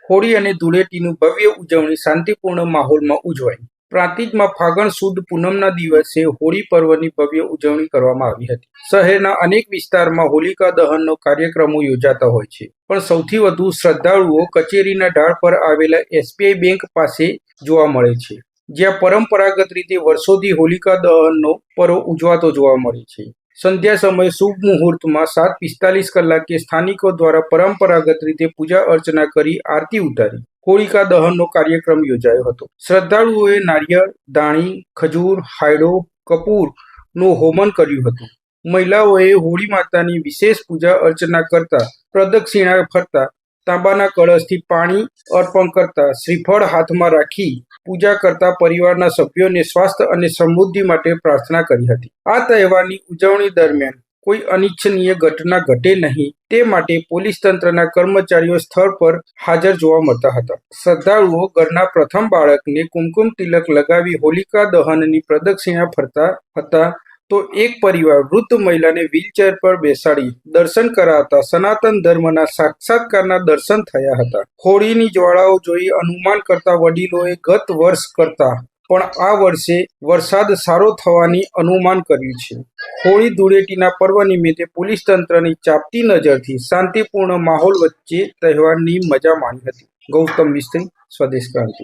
હોળી અને ધૂળેટીનું ભવ્ય ઉજવણી શાંતિપૂર્ણ માહોલમાં ઉજવાઈ. પ્રાંતિજમાં ફાગણ સુદ પૂનમના દિવસે હોળી પર્વની ભવ્ય ઉજવણી કરવામાં આવી હતી. શહેરના અનેક વિસ્તારમાં હોલિકા દહનનો કાર્યક્રમો યોજાતા હોય છે, પણ સૌથી વધુ શ્રદ્ધાળુઓ કચેરીના ઢાળ પર આવેલા SBI બેંક પાસે જોવા મળે છે, જ્યાં પરંપરાગત રીતે વર્ષોથી હોલિકા દહનનો પર્વ ઉજવાતો જોવા મળે છે. સંધ્યા સમયે શુભ મુહૂર્તમાં 7:45 કલાકે સ્થાનિકો દ્વારા પરંપરાગત રીતે પૂજા અર્ચના કરી આરતી ઉતારી હોલિકા દહનનો કાર્યક્રમ યોજાયો હતો. શ્રદ્ધાળુઓએ નારિયેળ, ધાણી, ખજૂર, હાયડો, કપૂરનું હોમન કર્યું હતું. મહિલાઓએ હોળી માતાની વિશેષ પૂજા અર્ચના કરતા, પ્રદક્ષિણા ફરતા, તાંબાના કળશથી પાણી અર્પણ કરતા, શ્રીફળ હાથમાં રાખી પૂજા કરતા પરિવારના સભ્યોને સ્વાસ્થ્ય અને સમૃદ્ધિ માટે પ્રાર્થના કરી હતી. આ તહેવારની ઉજવણી દરમિયાન કોઈ અનિચ્છનીય ઘટના ઘટે નહીં તે માટે પોલીસ તંત્રના કર્મચારીઓ સ્થળ પર હાજર જોવા મળતા હતા. શ્રદ્ધાળુઓ ઘરના પ્રથમ બાળકને કુમકુમ તિલક લગાવી હોલિકા દહનની પ્રદક્ષિણા ફરતા હતા, તો એક પરિવાર વૃદ્ધ મહિલાને વ્હીલચેર પર બેસાડી દર્શન કરાવતા સનાતન ધર્મના સાક્ષાત્કારના દર્શન થયા હતા. હોળીની જ્વાળાઓ જોઈ અનુમાન કરતા વડીલોએ ગત વર્ષ કરતા પણ આ વર્ષે વરસાદ સારો થવાની અનુમાન કર્યું છે. હોળી ધૂળેટીના પર્વ નિમિત્તે પોલીસ તંત્રની ચાંપતી નજરથી શાંતિપૂર્ણ માહોલ વચ્ચે તહેવારની મજા માણી હતી. ગૌતમ મિસ્ત્રી, સ્વદેશ ક્રાંતિ.